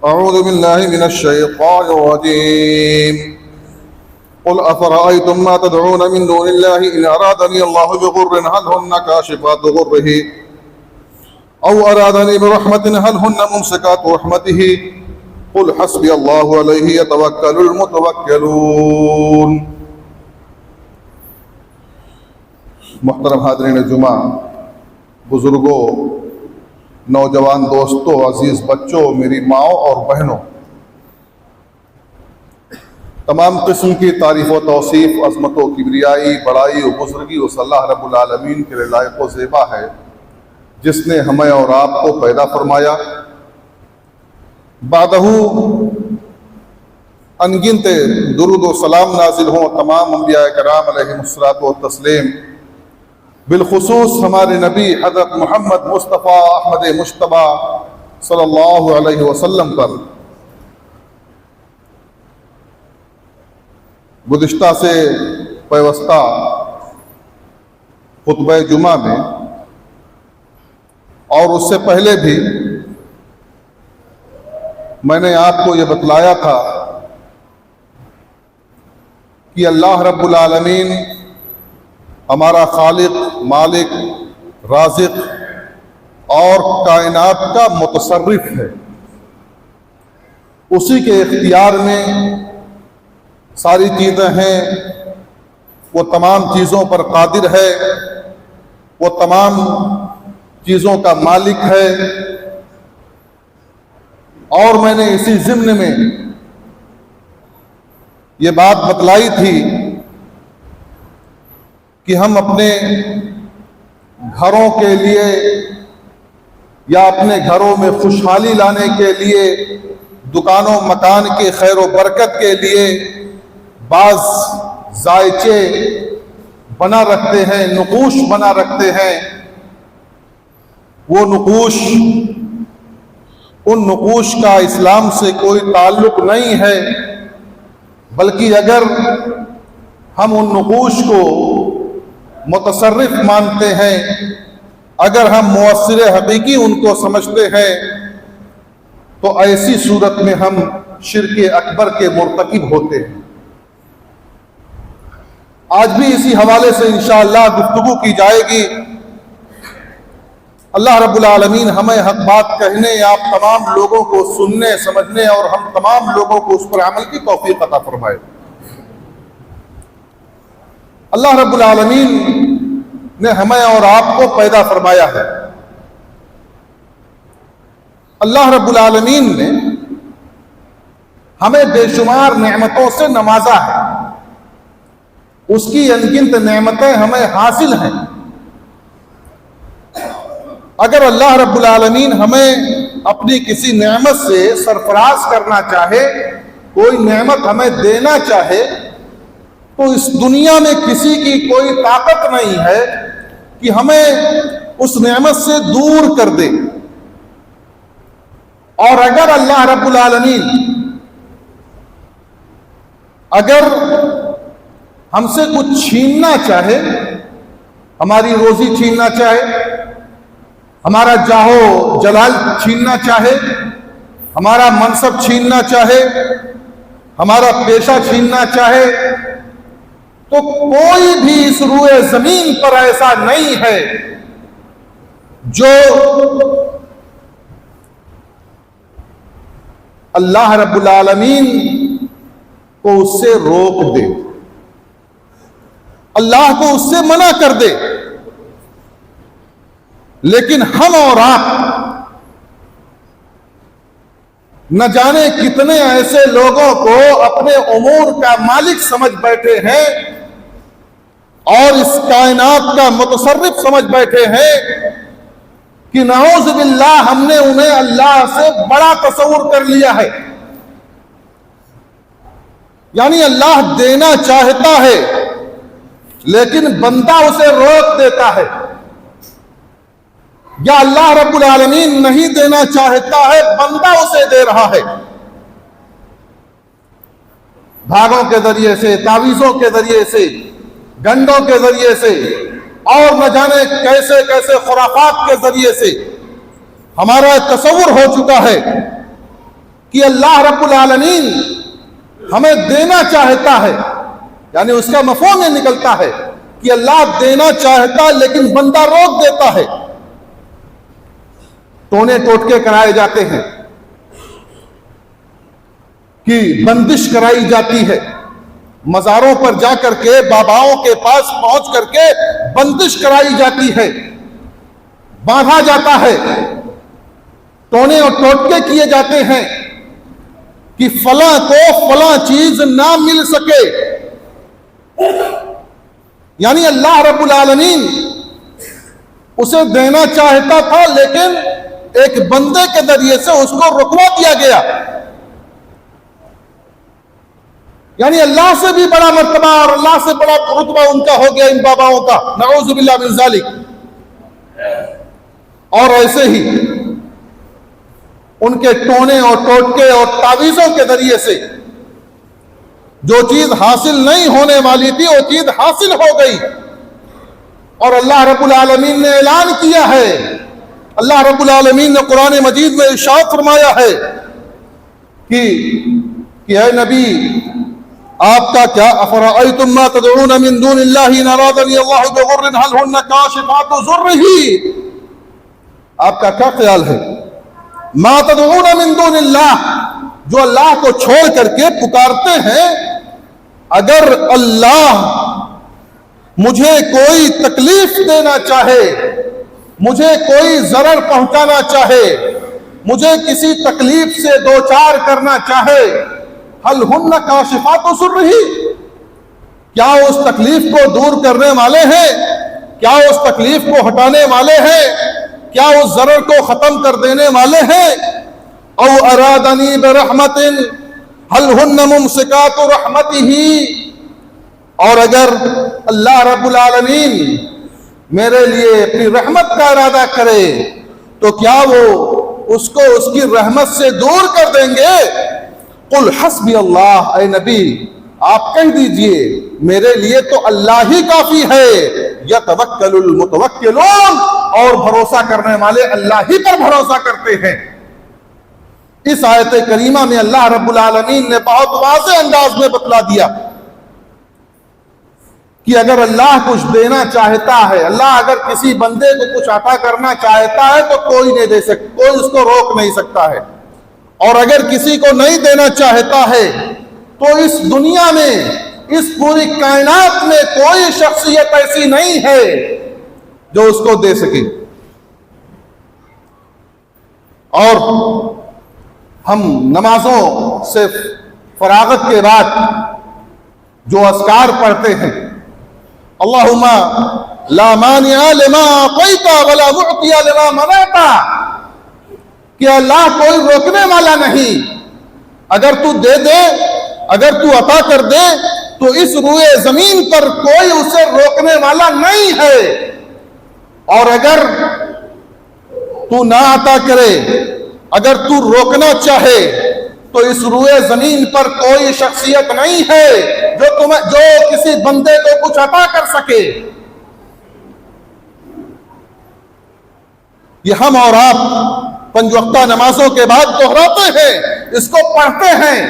أعوذ بالله من الشيطان الرجيم قل أفرأيتم ما تدعون من دون الله إن أرادني الله بضر هل هن كاشفات ضره أو أرادني برحمة هل هن ممسكات رحمته قل حسبي الله عليه يتوكل المتوكلون. محترم حاضرین جمعہ، بزرگوں، نوجوان دوستوں، عزیز بچوں، میری ماؤں اور بہنوں، تمام قسم کی تعریف و توصیف، عظمت و کبریائی، بڑائی و بزرگی اس اللہ رب العالمین کے لیے لائق و زیبا ہے جس نے ہمیں اور آپ کو پیدا فرمایا. بعدہ انگنت درود و سلام نازل ہوں تمام انبیاء کرام علیہم الصلوۃ والتسلیم، بالخصوص ہمارے نبی حضرت محمد مصطفیٰ احمد مجتبیٰ صلی اللہ علیہ وسلم پر. گزشتہ سے پیوستہ خطبہ جمعہ میں اور اس سے پہلے بھی میں نے آپ کو یہ بتلایا تھا کہ اللہ رب العالمین ہمارا خالق، مالک، رازق اور کائنات کا متصرف ہے. اسی کے اختیار میں ساری چیزیں ہیں، وہ تمام چیزوں پر قادر ہے، وہ تمام چیزوں کا مالک ہے. اور میں نے اسی ضمن میں یہ بات بتلائی تھی کہ ہم اپنے گھروں کے لیے یا اپنے گھروں میں خوشحالی لانے کے لیے، دکانوں مکان کے خیر و برکت کے لیے بعض ذائچے بنا رکھتے ہیں، نقوش بنا رکھتے ہیں. وہ نقوش، ان نقوش کا اسلام سے کوئی تعلق نہیں ہے، بلکہ اگر ہم ان نقوش کو متصرف مانتے ہیں، اگر ہم مؤثر حقیقی ان کو سمجھتے ہیں، تو ایسی صورت میں ہم شرک اکبر کے مرتکب ہوتے ہیں. آج بھی اسی حوالے سے انشاءاللہ گفتگو کی جائے گی. اللہ رب العالمین ہمیں حق بات کہنے، آپ تمام لوگوں کو سننے سمجھنے اور ہم تمام لوگوں کو اس پر عمل کی توفیق عطا فرمائے. اللہ رب العالمین نے ہمیں اور آپ کو پیدا فرمایا ہے. اللہ رب العالمین نے ہمیں بے شمار نعمتوں سے نوازا ہے. اس کی انگنت نعمتیں ہمیں حاصل ہیں. اگر اللہ رب العالمین ہمیں اپنی کسی نعمت سے سرفراز کرنا چاہے، کوئی نعمت ہمیں دینا چاہے، تو اس دنیا میں کسی کی کوئی طاقت نہیں ہے کہ ہمیں اس نعمت سے دور کر دے. اور اگر اللہ رب العالمین اگر ہم سے کچھ چھیننا چاہے، ہماری روزی چھیننا چاہے، ہمارا جاہو جلال چھیننا چاہے، ہمارا منصب چھیننا چاہے، ہمارا پیشہ چھیننا چاہے، تو کوئی بھی اس روئے زمین پر ایسا نہیں ہے جو اللہ رب العالمین کو اس سے روک دے، اللہ کو اس سے منع کر دے. لیکن ہم اور آپ نہ جانے کتنے ایسے لوگوں کو اپنے امور کا مالک سمجھ بیٹھے ہیں اور اس کائنات کا متصرف سمجھ بیٹھے ہیں کہ نعوذ باللہ ہم نے انہیں اللہ سے بڑا تصور کر لیا ہے. یعنی اللہ دینا چاہتا ہے لیکن بندہ اسے روک دیتا ہے، یا اللہ رب العالمین نہیں دینا چاہتا ہے، بندہ اسے دے رہا ہے. دھاگوں کے ذریعے سے، تعویذوں کے ذریعے سے، گنڈوں کے ذریعے سے اور نہ جانے کیسے کیسے خرافات کے ذریعے سے ہمارا تصور ہو چکا ہے کہ اللہ رب العالمین ہمیں دینا چاہتا ہے، یعنی اس کا مفہوم یہ نکلتا ہے کہ اللہ دینا چاہتا لیکن بندہ روک دیتا ہے، ٹونے ٹوٹکے کرائے جاتے ہیں، کہ بندش کرائی جاتی ہے، مزاروں پر جا کر کے باباؤں کے پاس پہنچ کر کے بندش کرائی جاتی ہے، باندھا جاتا ہے، ٹونے اور ٹوٹکے کیے جاتے ہیں کہ فلاں کو فلاں چیز نہ مل سکے۔ یعنی اللہ رب العالمین اسے دینا چاہتا تھا لیکن ایک بندے کے ذریعے سے اس کو رکوا دیا گیا۔ یعنی اللہ سے بھی بڑا مرتبہ اور اللہ سے بڑا رتبہ ان کا ہو گیا ان باباؤں کا، نعوذ باللہ من ذالک۔ اور ایسے ہی ان کے ٹونے اور ٹوٹکے اور تعویذوں کے ذریعے سے جو چیز حاصل نہیں ہونے والی تھی وہ چیز حاصل ہو گئی۔ اور اللہ رب العالمین نے اعلان کیا ہے، اللہ رب العالمین نے قرآن مجید میں ارشاد فرمایا ہے کہ اے نبی آپ کا کیا، افرأیتم ما تدعون من دون اللہ ان ارادنی اللہ بضر هل ہن کاشفات ضرہ، آپ کا کیا خیال ہے، ما تدعون من دون اللہ، جو اللہ کو چھوڑ کر کے پکارتے ہیں، اگر اللہ مجھے کوئی تکلیف دینا چاہے، مجھے کوئی ضرر پہنچانا چاہے، مجھے کسی تکلیف سے دوچار کرنا چاہے، حل ہن کاشفات ضرہ، کیا اس تکلیف کو دور کرنے والے ہیں، کیا اس تکلیف کو ہٹانے والے ہیں، کیا اس ضرر کو ختم کر دینے والے ہیں، او ارادنی برحمت حل ہن ممسکات رحمتہ، اور اگر اللہ رب العالمین میرے لیے اپنی رحمت کا ارادہ کرے تو کیا وہ اس کو اس کی رحمت سے دور کر دیں گے؟ قل حسبی اللہ، اے نبی آپ کہہ دیجئے میرے لیے تو اللہ ہی کافی ہے، یتوکل المتوکلون، اور بھروسہ کرنے والے اللہ ہی پر بھروسہ کرتے ہیں۔ اس آیت کریمہ میں اللہ رب العالمین نے بہت واضح انداز میں بتلا دیا کہ اگر اللہ کچھ دینا چاہتا ہے، اللہ اگر کسی بندے کو کچھ عطا کرنا چاہتا ہے تو کوئی نہیں دے سکتا، کوئی اس کو روک نہیں سکتا ہے، اور اگر کسی کو نہیں دینا چاہتا ہے تو اس دنیا میں، اس پوری کائنات میں کوئی شخصیت ایسی نہیں ہے جو اس کو دے سکے۔ اور ہم نمازوں سے فراغت کے بعد جو اذکار پڑھتے ہیں، اللہم لا مانع لما اعطیت ولا معطی لما منعت، کہ اللہ کوئی روکنے والا نہیں، اگر تو دے دے، اگر تو عطا کر دے تو اس روئے زمین پر کوئی اسے روکنے والا نہیں ہے، اور اگر تو نہ عطا کرے، اگر تو روکنا چاہے تو اس روئے زمین پر کوئی شخصیت نہیں ہے جو کسی بندے کو کچھ عطا کر سکے۔ یہ ہم اور آپ پنج وقتہ نمازوں کے بعد دہراتے ہیں، اس کو پڑھتے ہیں،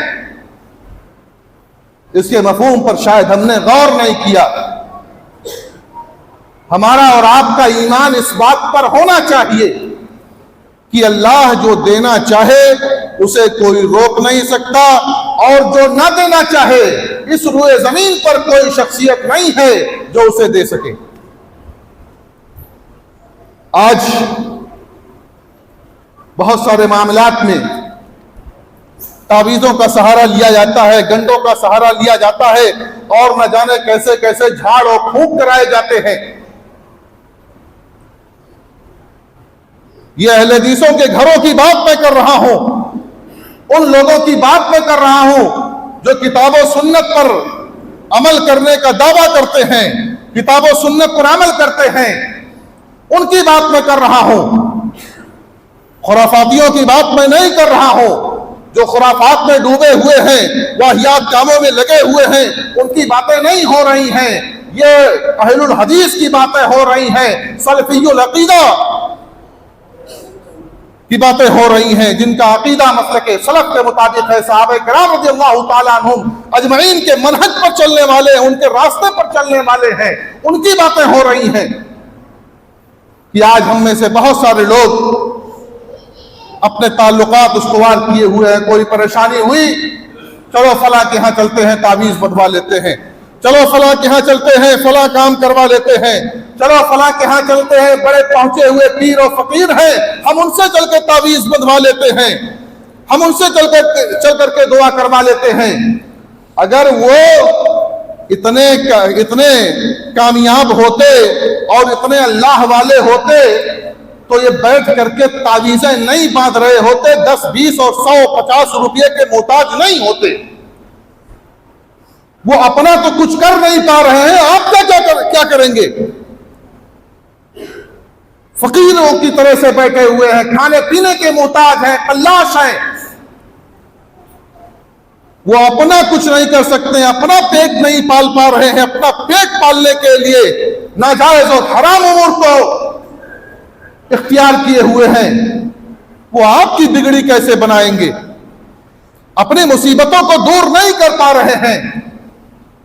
اس کے مفہوم پر شاید ہم نے غور نہیں کیا۔ ہمارا اور آپ کا ایمان اس بات پر ہونا چاہیے کہ اللہ جو دینا چاہے اسے کوئی روک نہیں سکتا، اور جو نہ دینا چاہے اس روئے زمین پر کوئی شخصیت نہیں ہے جو اسے دے سکے۔ آج بہت سارے معاملات میں تعویذوں کا سہارا لیا جاتا ہے، گنڈوں کا سہارا لیا جاتا ہے، اور نہ جانے کیسے کیسے جھاڑ اور پھونک کرائے جاتے ہیں۔ یہ اہل حدیثوں کے گھروں کی بات میں کر رہا ہوں، ان لوگوں کی بات میں کر رہا ہوں جو کتاب و سنت پر عمل کرنے کا دعویٰ کرتے ہیں، کتاب و سنت پر عمل کرتے ہیں، ان کی بات میں کر رہا ہوں، خرافاتیوں کی بات میں نہیں کر رہا ہوں، جو خرافات میں ڈوبے ہوئے ہیں، واہیات کاموں میں لگے ہوئے ہیں، ان کی باتیں نہیں ہو رہی ہیں، یہ اہل الحدیث کی باتیں ہو رہی ہیں، سلفی العقیدہ کی باتیں ہو رہی ہیں، جن کا عقیدہ مسلک سلف کے مطابق ہے، صحابہ کرام رضی اللہ تعالیٰ عنہم اجمعین کے منہج پر چلنے والے ہیں، ان کے راستے پر چلنے والے ہیں، ان کی باتیں ہو رہی ہیں کہ آج ہم میں سے بہت سارے لوگ اپنے تعلقات استوار کیے ہوئے ہیں، کوئی پریشانی ہوئی چلو فلاں کے ہاں چلتے ہیں، تعویذ بندھوا لیتے ہیں، چلو فلاں کے ہاں چلتے ہیں، فلاں کام کروا لیتے ہیں، چلو فلاں کے ہاں چلتے ہیں، بڑے پہنچے ہوئے پیر و فقیر ہیں، ہم ان سے چل کے تعویذ بندھوا لیتے ہیں، ہم ان سے چل کر کے دعا کروا لیتے ہیں۔ اگر وہ اتنے کامیاب ہوتے اور اتنے اللہ والے ہوتے تو یہ بیٹھ کر کے تعویذیں نہیں باندھ رہے ہوتے، 10 20 اور 100 50 روپے کے محتاج نہیں ہوتے۔ وہ اپنا تو کچھ کر نہیں پا رہے ہیں، آپ کیا کریں گے؟ فقیروں کی طرح سے بیٹھے ہوئے ہیں، کھانے پینے کے محتاج ہیں، قلاش ہیں، وہ اپنا کچھ نہیں کر سکتے ہیں، اپنا پیٹ نہیں پال پا رہے ہیں، اپنا پیٹ پالنے کے لیے ناجائز اور حرام امور کو اختیار کیے ہوئے ہیں، وہ آپ کی بگڑی کیسے بنائیں گے؟ اپنی مصیبتوں کو دور نہیں کر پا رہے ہیں۔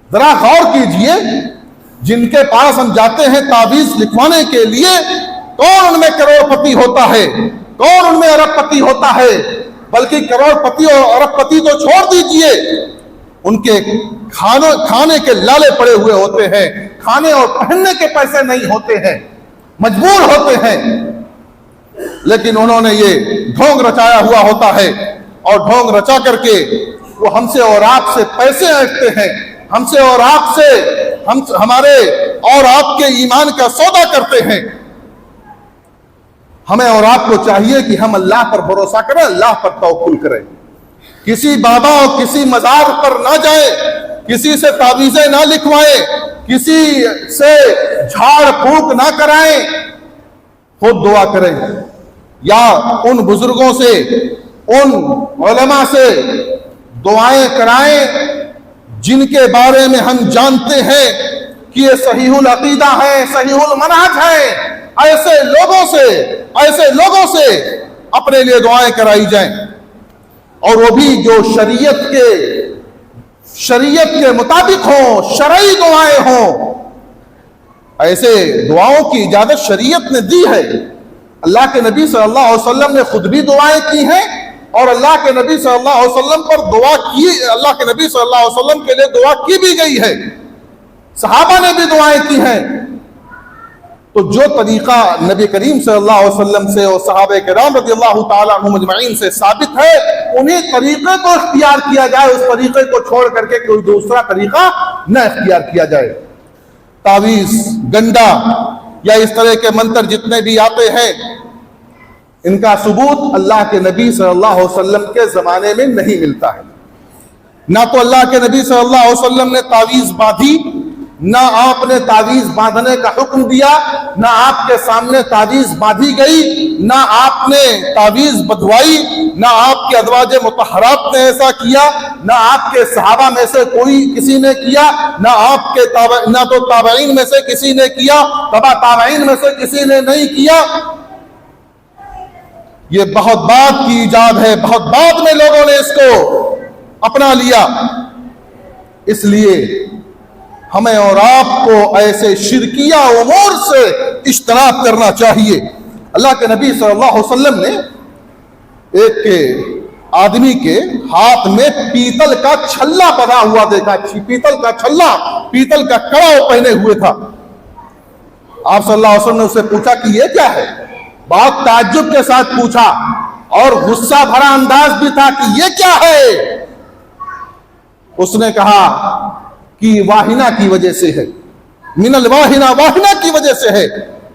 ذرا غور کیجئے، جن کے پاس ہم جاتے ہیں تعویذ لکھوانے کے لیے، کون ان میں کروڑ پتی ہوتا ہے، کون ان میں ارب پتی ہوتا ہے؟ بلکہ کروڑ پتی اور ارب پتی تو چھوڑ دیجئے، ان کے کھانے کے لالے پڑے ہوئے ہوتے ہیں، کھانے اور پہننے کے پیسے نہیں ہوتے ہیں، مجبور ہوتے ہیں، لیکن انہوں نے یہ ڈھونگ رچایا ہوا ہوتا ہے، اور ڈھونگ رچا کر کے وہ ہم سے اور آپ سے پیسے اینٹتے ہیں، ہم سے اور آپ سے ہمارے اور آپ کے ایمان کا سودا کرتے ہیں۔ ہمیں اور آپ کو چاہیے کہ ہم اللہ پر بھروسہ کریں، اللہ پر توکل کریں، کسی بابا اور کسی مزار پر نہ جائیں، کسی سے تعویذیں نہ لکھوائیں، کسی سے جھاڑ پھونک نہ کرائیں، خود دعا کریں، یا ان بزرگوں سے، ان علماء سے دعائیں کرائیں جن کے بارے میں ہم جانتے ہیں کہ یہ صحیح العقیدہ ہے، صحیح المنہج ہے۔ ایسے لوگوں سے اپنے لیے دعائیں کرائی جائیں، اور وہ بھی جو شریعت کے مطابق ہوں، شرعی دعائیں ہوں۔ ایسے دعاؤں کی اجازت شریعت نے دی ہے، اللہ کے نبی صلی اللہ علیہ وسلم نے خود بھی دعائیں کی ہیں، اور اللہ کے نبی صلی اللہ علیہ وسلم پر اللہ کے نبی صلی اللہ علیہ وسلم کے لیے دعا کی بھی گئی ہے، صحابہ نے بھی دعائیں کی ہیں۔ تو جو طریقہ نبی کریم صلی اللہ علیہ وسلم سے اور صحابہ کرام رضی اللہ تعالیٰ عنہم اجمعین سے ثابت ہے، انہیں طریقے کو اختیار کیا جائے، اس طریقے کو چھوڑ کر کے کوئی دوسرا طریقہ نہ اختیار کیا جائے۔ تعویذ، گنڈا یا اس طرح کے منتر جتنے بھی آتے ہیں، ان کا ثبوت اللہ کے نبی صلی اللہ علیہ وسلم کے زمانے میں نہیں ملتا ہے۔ نہ تو اللہ کے نبی صلی اللہ علیہ وسلم نے تعویذ باندھی، نہ آپ نے تعویذ باندھنے کا حکم دیا، نہ آپ کے سامنے تعویذ باندھی گئی، نہ آپ نے تعویذ بدھوائی، نہ آپ کے ازواج مطہرات نے ایسا کیا، نہ آپ کے صحابہ میں سے کسی نے کیا، نہ تو تابعین میں سے کسی نے کیا، تبع تابعین میں سے کسی نے نہیں کیا۔ یہ بہت بعد کی ایجاد ہے، بہت بعد میں لوگوں نے اس کو اپنا لیا۔ اس لیے ہمیں اور آپ کو ایسے شرکیہ امور سے اجتناب کرنا چاہیے۔ اللہ کے نبی صلی اللہ علیہ وسلم نے ایک آدمی کے ہاتھ میں پیتل کا چھلا بنا ہوا دیکھا، پیتل کا چھلا، پیتل کا کڑا وہ پہنے ہوئے تھا۔ آپ صلی اللہ علیہ وسلم نے اسے پوچھا کہ یہ کیا ہے؟ بہت تعجب کے ساتھ پوچھا، اور غصہ بھرا انداز بھی تھا کہ یہ کیا ہے؟ اس نے کہا کہ واہنہ کی وجہ سے ہے، من الواہنہ، واہنہ کی وجہ سے ہے۔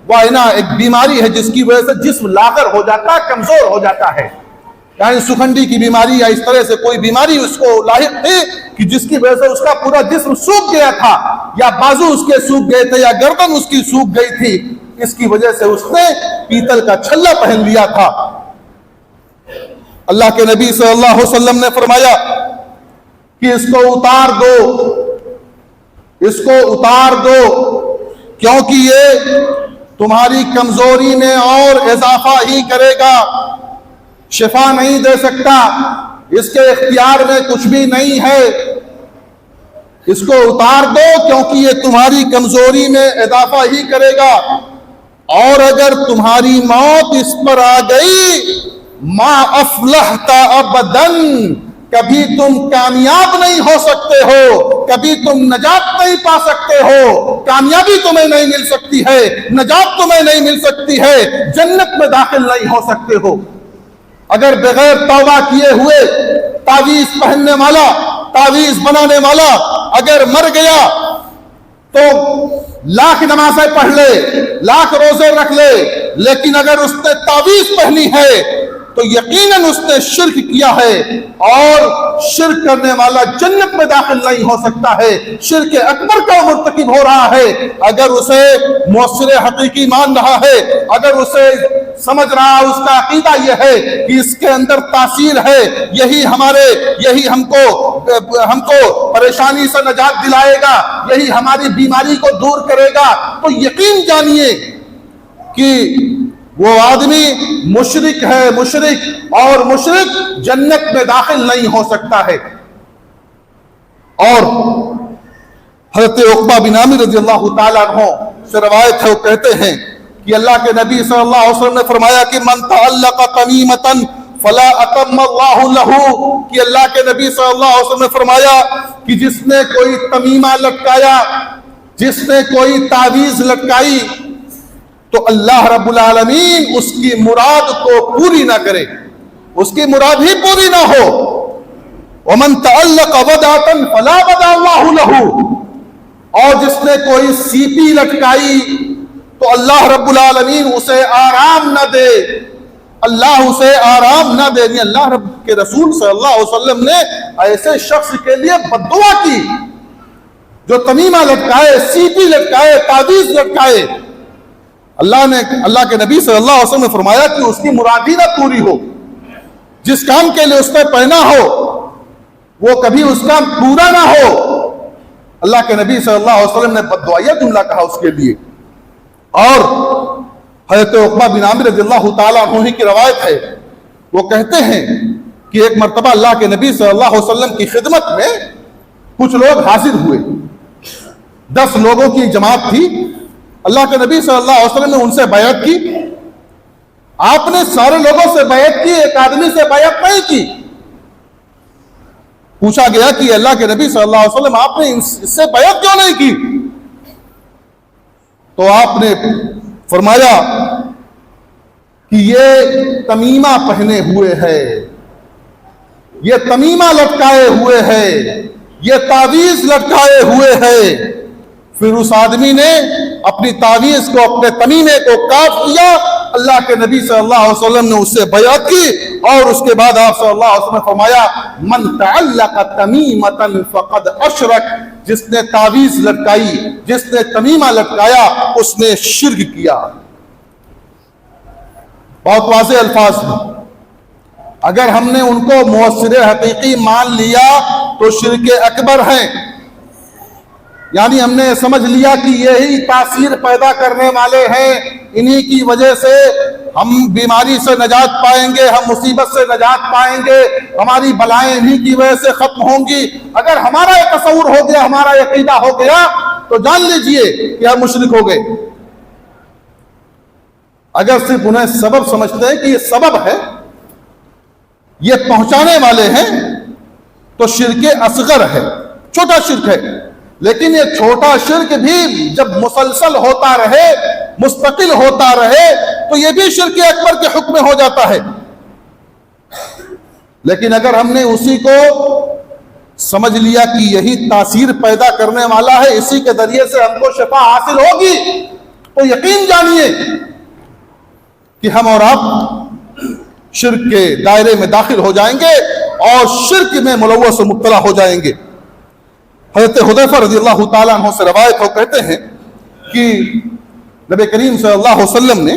واہنہ ایک بیماری ہے جس کی وجہ سے جسم لاغر ہو جاتا ہے، کمزور ہو جاتا ہے، یعنی سکھنڈی کی بیماری یا اس طرح سے کوئی بیماری اس کو لاحق تھی کہ جس کی وجہ سے اس کا پورا جسم سوکھ گیا تھا، یا بازو اس کے سوکھ گئے تھے، یا گردن اس کی سوکھ گئی تھی، اس کی وجہ سے اس نے پیتل کا چھلا پہن لیا تھا۔ اللہ کے نبی صلی اللہ علیہ وسلم نے فرمایا کہ اس کو اتار دو، اس کو اتار دو، کیونکہ یہ تمہاری کمزوری میں اور اضافہ ہی کرے گا، شفا نہیں دے سکتا، اس کے اختیار میں کچھ بھی نہیں ہے، اس کو اتار دو کیونکہ یہ تمہاری کمزوری میں اضافہ ہی کرے گا، اور اگر تمہاری موت اس پر آ گئی ما افلحت ابدا، کبھی تم کامیاب نہیں ہو سکتے ہو، کبھی تم نجات نہیں پا سکتے ہو، کامیابی تمہیں نہیں مل سکتی ہے، نجات تمہیں نہیں مل سکتی ہے، جنت میں داخل نہیں ہو سکتے ہو۔ اگر بغیر توبہ کیے ہوئے تعویذ پہننے والا، تعویذ بنانے والا اگر مر گیا تو لاکھ نمازیں پڑھ لے، لاکھ روزے رکھ لے، لیکن اگر اس نے تعویذ پہنی ہے تو یقیناً اس نے شرک کیا ہے، اور شرک کرنے والا جنت میں داخل نہیں ہو سکتا ہے، شرک اکبر کا مرتکب ہو رہا ہے۔ اگر اسے مؤثر حقیقی مان رہا ہے، اگر اسے سمجھ رہا، اس کا عقیدہ یہ ہے کہ اس کے اندر تاثیر ہے، یہی ہم کو پریشانی سے نجات دلائے گا، یہی ہماری بیماری کو دور کرے گا، تو یقین جانیے کہ وہ آدمی مشرک ہے، مشرک، اور مشرک جنت میں داخل نہیں ہو سکتا ہے۔ اور حضرت عقبہ بن عامر رضی اللہ تعالیٰ عنہ سے روایت ہے، وہ کہتے ہیں کہ اللہ کے نبی صلی اللہ علیہ وسلم نے فرمایا کہ من تعلق تمیمۃ فلا اتم اللہ لہ، کہ اللہ کے نبی صلی اللہ علیہ وسلم نے فرمایا کہ جس نے کوئی تمیمہ لٹکایا، جس نے کوئی تعویذ لٹکائی، تو اللہ رب العالمین اس کی مراد کو پوری نہ کرے، اس کی مراد ہی پوری نہ ہو۔ ومن تعلق ودعۃ فلا ودع اللہ لہ، اور جس نے کوئی سیپی لٹکائی تو اللہ رب العالمین اسے آرام نہ دے، اللہ اسے آرام نہ دے۔ یعنی اللہ رب کے رسول صلی اللہ علیہ وسلم نے ایسے شخص کے لیے بد دعا کی جو تمیمہ لٹکائے، سیپی لٹکائے، تعویذ لٹکائے۔ اللہ کے نبی صلی اللہ علیہ وسلم نے فرمایا کہ اس کی مراد ہی نہ پوری ہو، جس کام کے لیے اس نے پہنا ہو وہ کبھی اس کا پورا نہ ہو۔ اللہ کے نبی صلی اللہ علیہ وسلم نے بد دعائیہ جملہ کہا اس کے لیے۔ اور حضرت عقبہ بن عامر رضی اللہ تعالیٰ عنہ کی روایت ہے، وہ کہتے ہیں کہ ایک مرتبہ اللہ کے نبی صلی اللہ علیہ وسلم کی خدمت میں کچھ لوگ حاضر ہوئے، 10 لوگوں کی جماعت تھی۔ اللہ کے نبی صلی اللہ علیہ وسلم نے ان سے بیعت کی۔ آپ نے سارے لوگوں سے بیعت کی، ایک آدمی سے بیعت نہیں کی۔ پوچھا گیا کہ اللہ کے نبی صلی اللہ علیہ وسلم آپ نے اس سے بیعت کیوں نہیں کی؟ تو آپ نے فرمایا کہ یہ تمیمہ پہنے ہوئے ہے، یہ تمیمہ لٹکائے ہوئے ہے، یہ تعویذ لٹکائے ہوئے ہے۔ پھر اس آدمی نے اپنی تعویذ کو، اپنے تمیمے کو کاٹ دیا۔ اللہ کے نبی صلی اللہ علیہ وسلم نے اس سے بیعت کی، اور اس کے بعد آپ صلی اللہ علیہ وسلم نے فرمایا من تعلق تمیمۃ فقد اشرک، جس نے تعویذ لٹکائی، جس نے تمیمہ لٹکایا، اس نے شرک کیا۔ بہت واضح الفاظ ہیں۔ اگر ہم نے ان کو مؤثر حقیقی مان لیا تو شرک اکبر ہیں، یعنی ہم نے سمجھ لیا کہ یہی تاثیر پیدا کرنے والے ہیں، انہی کی وجہ سے ہم بیماری سے نجات پائیں گے، ہم مصیبت سے نجات پائیں گے، ہماری بلائیں انہی کی وجہ سے ختم ہوں گی۔ اگر ہمارا یہ تصور ہو گیا، ہمارا یہ عقیدہ ہو گیا، تو جان لیجئے کہ ہم مشرک ہو گئے۔ اگر صرف انہیں سبب سمجھتے ہیں کہ یہ سبب ہے، یہ پہنچانے والے ہیں، تو شرک اصغر ہے، چھوٹا شرک ہے۔ لیکن یہ چھوٹا شرک بھی جب مسلسل ہوتا رہے، مستقل ہوتا رہے، تو یہ بھی شرک اکبر کے حکم میں ہو جاتا ہے۔ لیکن اگر ہم نے اسی کو سمجھ لیا کہ یہی تاثیر پیدا کرنے والا ہے، اسی کے ذریعے سے ہم کو شفا حاصل ہوگی، تو یقین جانیے کہ ہم اور آپ شرک کے دائرے میں داخل ہو جائیں گے اور شرک میں ملوث و مبتلا ہو جائیں گے۔ حضرت حذیفہ رضی اللہ تعالیٰ عنہ سے روایت ہو، کہتے ہیں کہ نبی کریم صلی اللہ علیہ وسلم نے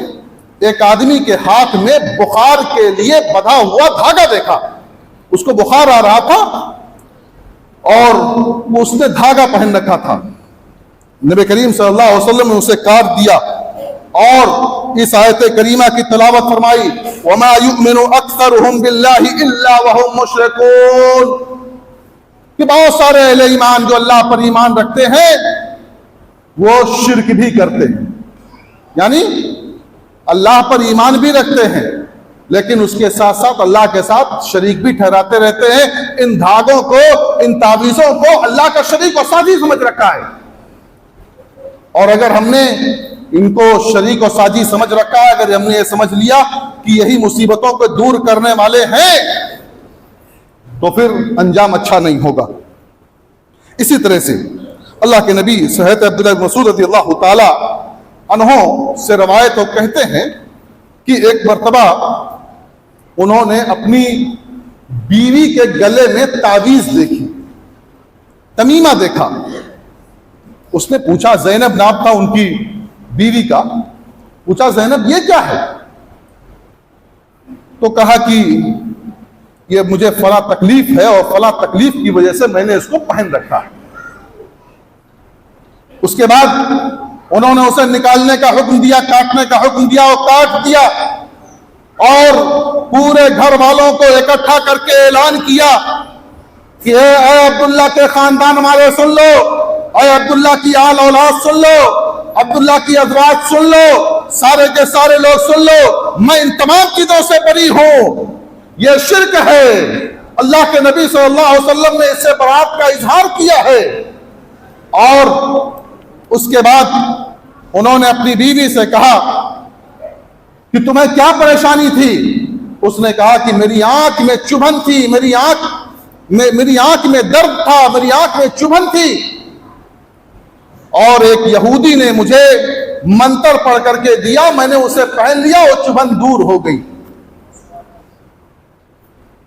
ایک آدمی کے ہاتھ میں بخار کے لیے بندھا ہوا دھاگا دیکھا۔ اس کو بخار آ رہا تھا اور اس نے دھاگا پہن رکھا تھا۔ نبی کریم صلی اللہ علیہ وسلم نے اسے کاٹ دیا اور اس آیت کریمہ کی تلاوت فرمائی، وَمَا يُؤْمِنُ أَكْثَرُهُمْ بِاللَّهِ إِلَّا وَهُمْ مُشْرِكُونَ، کہ بہت سارے اہل ایمان جو اللہ پر ایمان رکھتے ہیں وہ شرک بھی کرتے ہیں، یعنی اللہ پر ایمان بھی رکھتے ہیں لیکن اس کے ساتھ ساتھ اللہ کے ساتھ شریک بھی ٹھہراتے رہتے ہیں۔ ان دھاگوں کو، ان تعویذوں کو اللہ کا شریک و ساجی سمجھ رکھا ہے، اور اگر ہم نے ان کو شریک و ساجی سمجھ رکھا ہے، اگر ہم نے یہ سمجھ لیا کہ یہی مصیبتوں کو دور کرنے والے ہیں، تو پھر انجام اچھا نہیں ہوگا۔ اسی طرح سے اللہ کے نبی صحیح عبداللہ بن مسعود رضی اللہ تعالی عنہ سے روایت کہتے ہیں کہ ایک مرتبہ انہوں نے اپنی بیوی کے گلے میں تعویذ دیکھی، تمیمہ دیکھا۔ اس نے پوچھا، زینب نام تھا ان کی بیوی کا، پوچھا زینب یہ کیا ہے؟ تو کہا کہ یہ مجھے فلاں تکلیف ہے اور فلاں تکلیف کی وجہ سے میں نے اس کو پہن رکھا ہے۔ اس کے بعد انہوں نے اسے نکالنے کا حکم دیا، کاٹنے کا حکم دیا، اور کاٹ دیا، اور پورے گھر والوں کو اکٹھا کر کے اعلان کیا کہ اے عبداللہ کے خاندان ہمارے سن لو، اے عبداللہ کی آل اولاد سن لو، عبداللہ کی ازواج سن لو، سارے کے سارے لوگ سن لو، میں ان تمام چیزوں سے بری ہوں، یہ شرک ہے۔ اللہ کے نبی صلی اللہ علیہ وسلم نے اس سے برات کا اظہار کیا ہے۔ اور اس کے بعد انہوں نے اپنی بیوی سے کہا کہ تمہیں کیا پریشانی تھی؟ اس نے کہا کہ میری آنکھ میں چبھن تھی، میری آنکھ میں درد تھا، میری آنکھ میں چبھن تھی، اور ایک یہودی نے مجھے منتر پڑھ کر کے دیا، میں نے اسے پہن لیا، وہ چبھن دور ہو گئی۔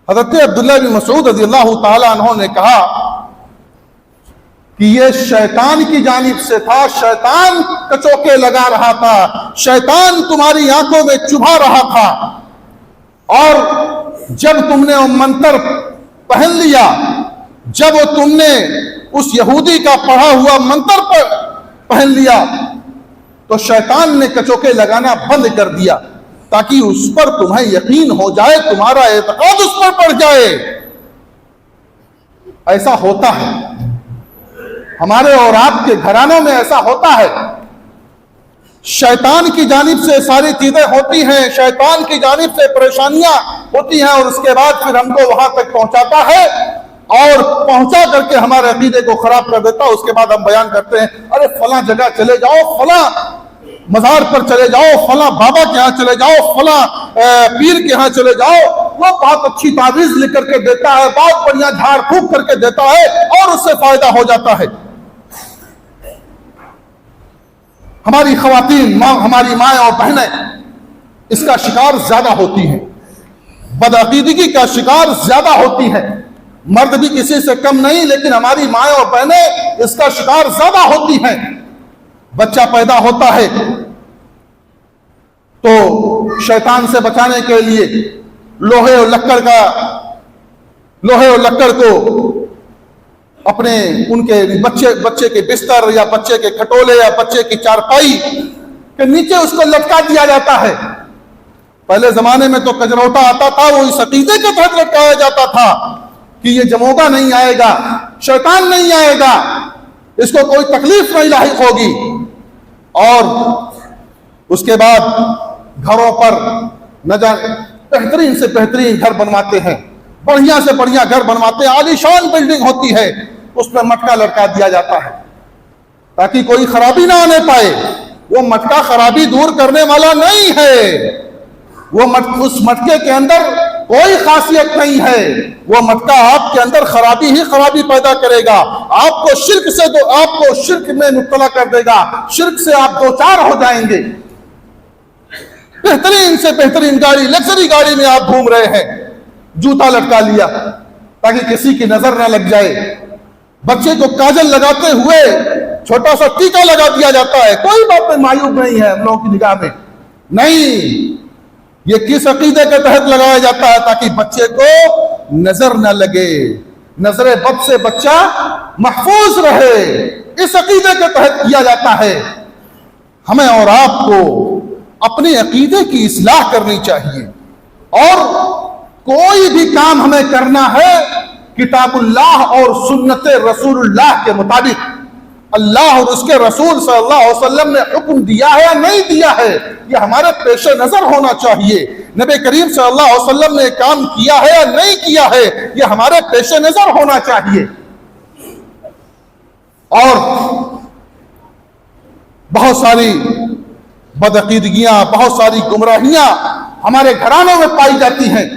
حضرت عبداللہ بن مسعود رضی اللہ تعالی عنہ نے کہا کہ یہ شیطان کی جانب سے تھا، شیطان کچوکے لگا رہا تھا، شیطان تمہاری آنکھوں میں چبھا رہا تھا، اور جب تم نے وہ منتر پہن لیا، جب تم نے اس یہودی کا پڑھا ہوا منتر پہن لیا، تو شیطان نے کچوکے لگانا بند کر دیا تاکہ اس پر تمہیں یقین ہو جائے، تمہارا اعتقاد اس پر پڑ جائے۔ ایسا ہوتا ہے ہمارے اور آپ کے گھرانوں میں، ایسا ہوتا ہے، شیطان کی جانب سے ساری چیزیں ہوتی ہیں، شیطان کی جانب سے پریشانیاں ہوتی ہیں، اور اس کے بعد پھر ہم کو وہاں تک پہنچاتا ہے، اور پہنچا کر کے ہمارے عقیدے کو خراب کر دیتا ہے۔ اس کے بعد ہم بیان کرتے ہیں، ارے فلاں جگہ چلے جاؤ، فلاں مزار پر چلے جاؤ، فلاں بابا کے ہاں چلے جاؤ، فلاں پیر کے ہاں چلے جاؤ، وہ بہت اچھی تعویذ لکھ کر کے دیتا ہے، بہت بڑھیا جھاڑ پھونک کر کے دیتا ہے، اور اس سے فائدہ ہو جاتا ہے۔ ہماری خواتین، ہماری مائیں اور بہنیں اس کا شکار زیادہ ہوتی ہیں، بدعقیدگی کا شکار زیادہ ہوتی ہیں۔ مرد بھی کسی سے کم نہیں، لیکن ہماری مائیں اور بہنیں اس کا شکار زیادہ ہوتی ہیں۔ بچہ پیدا ہوتا ہے تو شیطان سے بچانے کے لیے لوہے اور لکڑ کو اپنے ان کے بچے کے بستر یا بچے کے کھٹولے یا بچے کی چارپائی کے نیچے اس کو لٹکا دیا جاتا ہے۔ پہلے زمانے میں تو کجروٹا آتا تھا، وہ اس عقیدے کے تحت لٹکایا جاتا تھا کہ یہ جموگا نہیں آئے گا، شیطان نہیں آئے گا، اس کو کوئی تکلیف نہیں لاحق ہوگی۔ اور اس کے بعد گھروں پر نہ جانے بہترین سے بہترین گھر بنواتے ہیں، بڑھیا سے بڑھیا گھر بنواتے ہیں، عالی شان بلڈنگ ہوتی ہے، اس پہ مٹکا لٹکا دیا جاتا ہے تاکہ کوئی خرابی نہ آنے پائے۔ وہ مٹکا خرابی دور کرنے والا نہیں ہے، اس مٹکے کے اندر کوئی خاصیت نہیں ہے، وہ مٹکا آپ کے اندر خرابی ہی خرابی پیدا کرے گا، آپ کو شرک میں مبتلا کر دے گا، شرک سے آپ دوچار ہو جائیں گے۔ بہترین سے بہترین گاڑی، لگژری گاڑی میں آپ گھوم رہے ہیں، جوتا لٹکا لیا تاکہ کسی کی نظر نہ لگ جائے، بچے کو کاجل لگاتے ہوئے چھوٹا سا ٹیکا لگا دیا جاتا ہے، کوئی بات معیوب نہیں ہے ہم لوگوں کی نگاہ میں، نہیں، یہ کس عقیدے کے تحت لگایا جاتا ہے؟ تاکہ بچے کو نظر نہ لگے، نظر بد سے بچہ محفوظ رہے، اس عقیدے کے تحت کیا جاتا ہے۔ ہمیں اور آپ کو اپنے عقیدے کی اصلاح کرنی چاہیے، اور کوئی بھی کام ہمیں کرنا ہے کتاب اللہ اور سنت رسول اللہ کے مطابق۔ اللہ اور اس کے رسول صلی اللہ علیہ وسلم نے حکم دیا ہے یا نہیں دیا ہے، یہ ہمارے پیش نظر ہونا چاہیے۔ نبی کریم صلی اللہ علیہ وسلم نے کام کیا ہے یا نہیں کیا ہے، یہ ہمارے پیش نظر ہونا چاہیے۔ اور بہت ساری بدعقیدگیاں، بہت ساری گمراہیاں ہمارے گھرانوں میں پائی جاتی ہیں،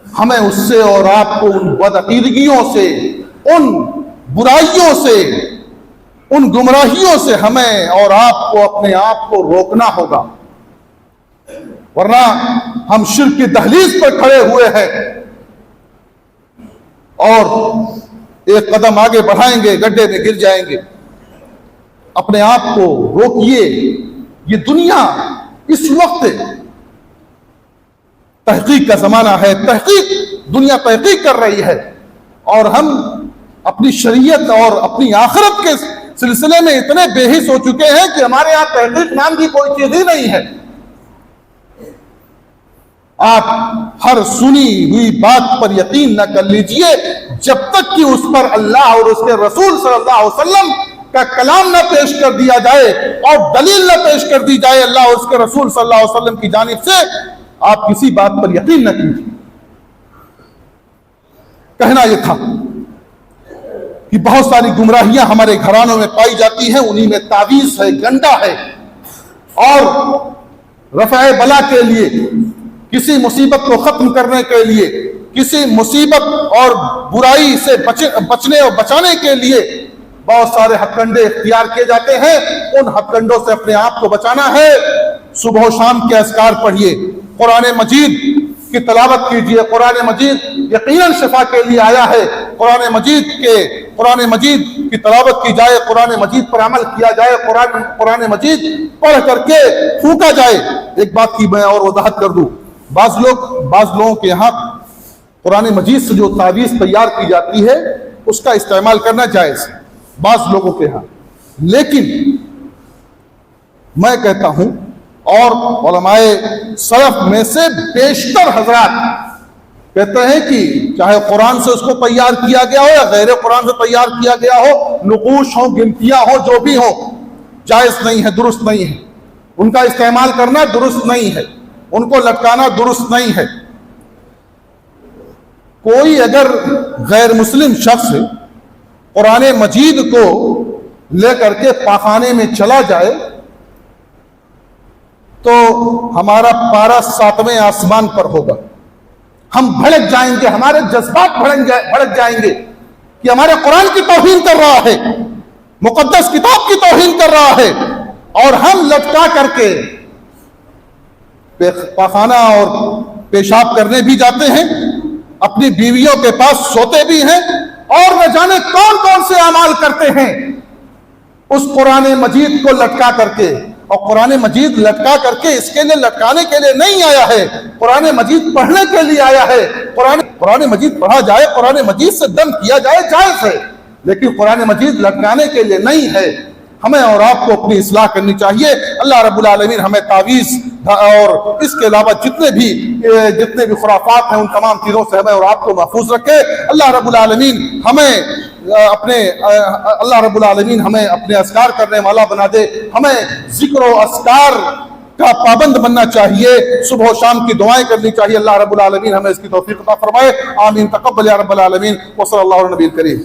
ہمیں اس سے اور آپ کو ان بدعقیدگیوں سے، ان برائیوں سے، ان گمراہیوں سے ہمیں اور آپ کو اپنے آپ کو روکنا ہوگا، ورنہ ہم شرک کی دہلیز پر کھڑے ہوئے ہیں اور ایک قدم آگے بڑھائیں گے گڈھے میں گر جائیں گے۔ اپنے آپ کو روکیے۔ یہ دنیا اس وقت تحقیق کا زمانہ ہے، دنیا تحقیق کر رہی ہے، اور ہم اپنی شریعت اور اپنی آخرت کے سلسلے میں اتنے بے حس ہو چکے ہیں کہ ہمارے یہاں تحقیق نام کی کوئی چیز ہی نہیں ہے۔ آپ ہر سنی ہوئی بات پر یقین نہ کر لیجئے جب تک کہ اس پر اللہ اور اس کے رسول صلی اللہ علیہ وسلم کا کلام نہ پیش کر دیا جائے اور دلیل نہ پیش کر دی جائے اللہ اور اس کے رسول صلی اللہ علیہ وسلم کی جانب سے، آپ کسی بات پر یقین نہ کیجیے۔ کہنا یہ تھا کہ بہت ساری گمراہیاں ہمارے گھرانوں میں پائی جاتی ہیں، انہی میں تعویذ ہے، گنڈا ہے، اور رفع بلا کے لیے، کسی مصیبت کو ختم کرنے کے لیے، کسی مصیبت اور برائی سے بچنے اور بچانے کے لیے بہت سارے ہتھ کنڈے اختیار کیے جاتے ہیں۔ ان ہتھ کنڈوں سے اپنے آپ کو بچانا ہے۔ صبح و شام کے اذکار پڑھیے، قرآن مجید کی تلاوت کیجیے۔ قرآن مجید یقیناً شفا کے لیے آیا ہے۔ قرآن مجید کی تلاوت کی جائے، قرآن مجید پر عمل کیا جائے، قرآن مجید پڑھ کر کے پھونکا جائے۔ ایک بات کی میں اور وضاحت کر دوں، بعض لوگوں کے یہاں قرآن مجید سے جو تعویذ تیار کی جاتی ہے اس کا استعمال کرنا جائز ہے بعض لوگوں کے ہاں، لیکن میں کہتا ہوں اور علماء سلف میں سے بیشتر حضرات کہتے ہیں کہ چاہے قرآن سے اس کو تیار کیا گیا ہو یا غیر قرآن سے تیار کیا گیا ہو، نقوش ہو، گنتیاں ہو، جو بھی ہو، جائز نہیں ہے، درست نہیں ہے، ان کا استعمال کرنا درست نہیں ہے، ان کو لٹکانا درست نہیں ہے۔ کوئی اگر غیر مسلم شخص قرآن مجید کو لے کر کے پاخانے میں چلا جائے تو ہمارا پارا 7ویں آسمان پر ہوگا، ہم بھڑک جائیں گے، ہمارے جذبات بھڑک جائیں گے کہ ہمارے قرآن کی توہین کر رہا ہے، مقدس کتاب کی توہین کر رہا ہے، اور ہم لٹکا کر کے پاخانہ اور پیشاب کرنے بھی جاتے ہیں، اپنی بیویوں کے پاس سوتے بھی ہیں، اور نہ جانے کون کون سے اعمال کرتے ہیں اس قرآن مجید کو لٹکا کر کے۔ اور قرآن مجید لٹکا کر کے اس کے لیے لٹکانے کے لیے نہیں آیا ہے، قرآن مجید پڑھنے کے لیے آیا ہے۔ قرآن مجید پڑھا جائے، قرآن مجید سے دم کیا جائے، جائز ہے، لیکن قرآن مجید لٹکانے کے لیے نہیں ہے۔ ہمیں اور آپ کو اپنی اصلاح کرنی چاہیے۔ اللہ رب العالمین ہمیں تعویذ اور اس کے علاوہ جتنے بھی خرافات ہیں ان تمام چیزوں سے ہمیں اور آپ کو محفوظ رکھے۔ اللہ رب العالمین ہمیں اپنے اذکار کرنے والا بنا دے، ہمیں ذکر و اذکار کا پابند بننا چاہیے، صبح و شام کی دعائیں کرنی چاہیے۔ اللہ رب العالمین ہمیں اس کی توفیق عطا فرمائے، آمین۔ تقبل یا رب العالمین، وصلی اللہ علیہ نبی کریم۔